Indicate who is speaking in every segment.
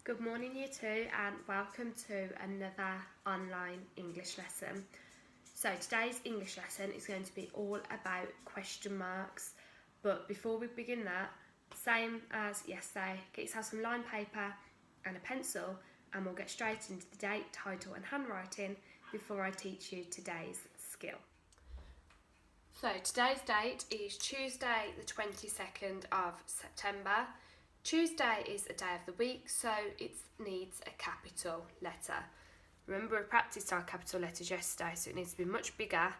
Speaker 1: Good morning Year 2 and welcome to another online English lesson. So today's English lesson is going to be all about question marks, but before we begin that, same as yesterday, get yourself some lined paper and a pencil and we'll get straight into the date, title and handwriting before I teach you today's skill. So today's date is Tuesday the 22nd of September. Tuesday is a day of the week, so it needs a capital letter. Remember, we practiced our capital letters yesterday, so it needs to be much bigger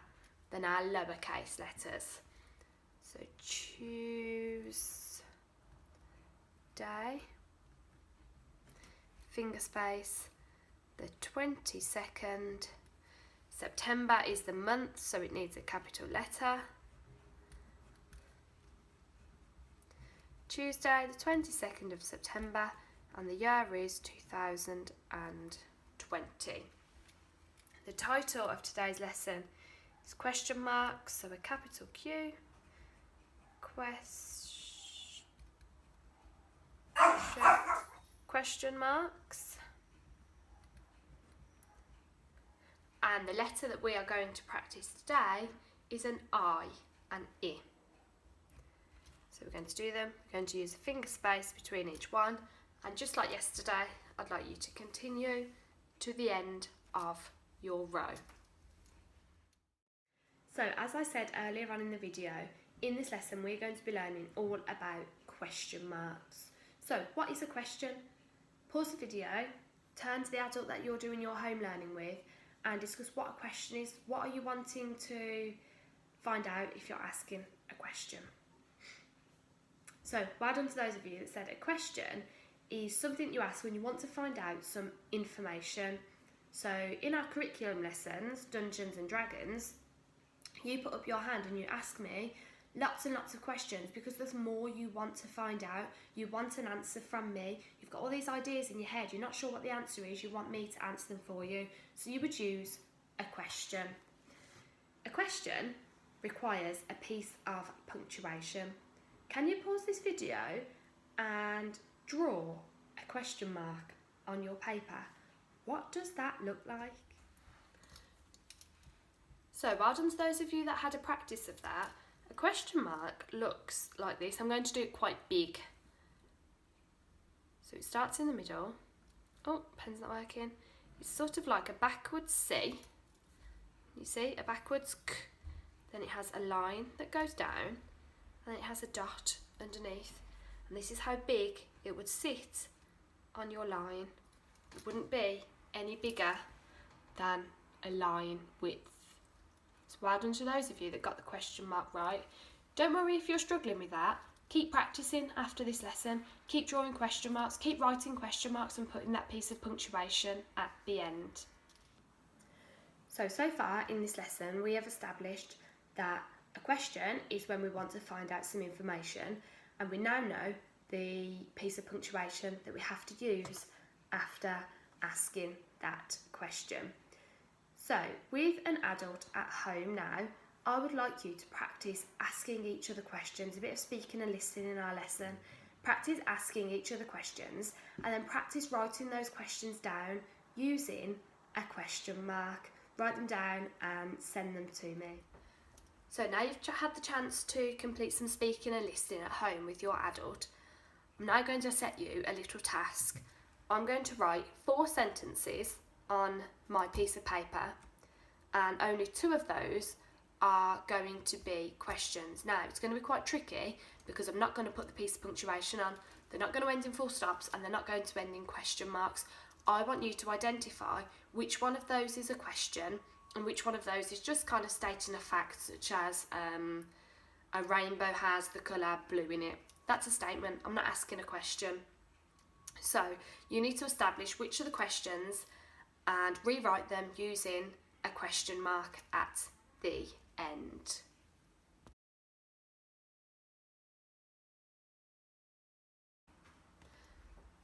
Speaker 1: than our lowercase letters. So Tuesday, finger space, the 22nd. September is the month, so it needs a capital letter. Tuesday the 22nd of September, and the year is 2020. The title of today's lesson is question marks, so a capital Q, question marks, and the letter that we are going to practice today is an I, an I. So we're going to do them. We're going to use a finger space between each one, and just like yesterday, I'd like you to continue to the end of your row. So as I said earlier on in the video, in this lesson we're going to be learning all about question marks. So what is a question? Pause the video, turn to the adult that you're doing your home learning with and discuss what a question is. What are you wanting to find out if you're asking a question? So well done to those of you that said a question is something you ask when you want to find out some information. So in our curriculum lessons, Dungeons and Dragons, you put up your hand and you ask me lots and lots of questions because there's more you want to find out. You want an answer from me. You've got all these ideas in your head. You're not sure what the answer is. You want me to answer them for you. So you would use a question. A question requires a piece of punctuation. Can you pause this video and draw a question mark on your paper? What does that look like? So well done to those of you that had a practice of that. A question mark looks like this. I'm going to do it quite big. So it starts in the middle. Oh, pen's not working. It's sort of like a backwards C. You see, a backwards K. Then it has a line that goes down. And it has a dot underneath, and this is how big it would sit on your line. It wouldn't be any bigger than a line width. So well done to those of you that got the question mark right. Don't worry if you're struggling with that. Keep practicing after this lesson. Keep drawing question marks, keep writing question marks and putting that piece of punctuation at the end. So far in this lesson we have established that a question is when we want to find out some information, and we now know the piece of punctuation that we have to use after asking that question. So with an adult at home now, I would like you to practice asking each other questions, a bit of speaking and listening in our lesson. Practice asking each other questions and then practice writing those questions down using a question mark. Write them down and send them to me. So now you've had the chance to complete some speaking and listening at home with your adult, I'm now going to set you a little task. I'm going to write 4 sentences on my piece of paper, and only 2 of those are going to be questions. Now it's going to be quite tricky because I'm not going to put the piece of punctuation on. They're not going to end in full stops and they're not going to end in question marks. I want you to identify which one of those is a question and which one of those is just kind of stating a fact, such as a rainbow has the colour blue in it. That's a statement. I'm not asking a question. So you need to establish which are the questions and rewrite them using a question mark at the end.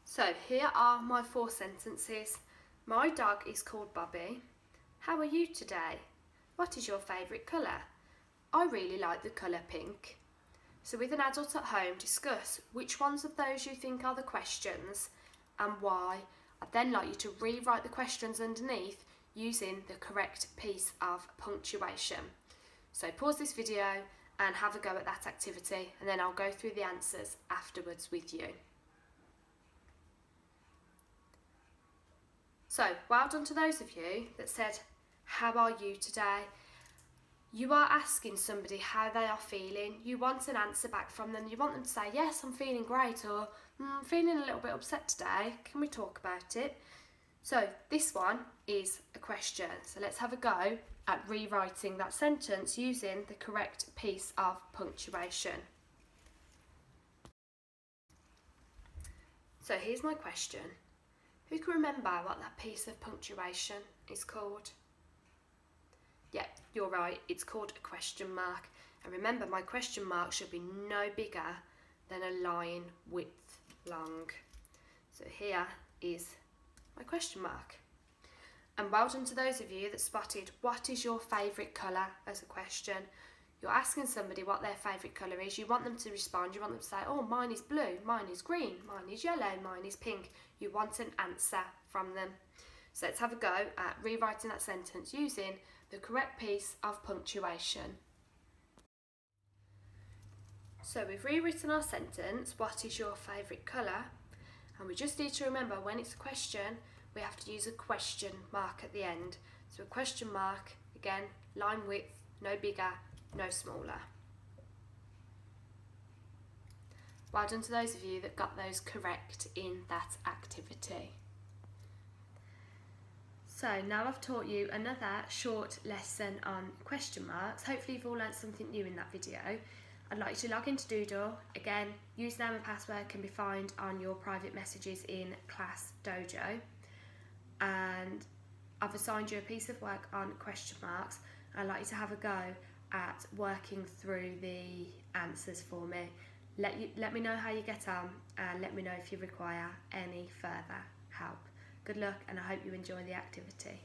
Speaker 1: So here are my 4 sentences. My dog is called Bobby. How are you today? What is your favourite colour? I really like the colour pink. So with an adult at home, discuss which ones of those you think are the questions and why. I'd then like you to rewrite the questions underneath using the correct piece of punctuation. So pause this video and have a go at that activity, and then I'll go through the answers afterwards with you. So well done to those of you that said, how are you today? You are asking somebody how they are feeling. You want an answer back from them. You want them to say, yes, I'm feeling great, or I'm feeling a little bit upset today. Can we talk about it? So this one is a question. So let's have a go at rewriting that sentence using the correct piece of punctuation. So here's my question. Who can remember what that piece of punctuation is called? Yeah, you're right, it's called a question mark. And remember, my question mark should be no bigger than a line width long. So here is my question mark. And well done to those of you that spotted what is your favourite colour as a question. You're asking somebody what their favourite colour is. You want them to respond. You want them to say, oh, mine is blue, mine is green, mine is yellow, mine is pink. You want an answer from them. So let's have a go at rewriting that sentence using the correct piece of punctuation. So we've rewritten our sentence, what is your favourite colour? And we just need to remember when it's a question, we have to use a question mark at the end. So a question mark, again, line width, no bigger, no smaller. Well done to those of you that got those correct in that activity. So now I've taught you another short lesson on question marks. Hopefully you've all learned something new in that video. I'd like you to log into Doodle. Again, username and password can be found on your private messages in Class Dojo. And I've assigned you a piece of work on question marks. I'd like you to have a go at working through the answers for me. Let me know how you get on, and let me know if you require any further help. Good luck, and I hope you enjoy the activity.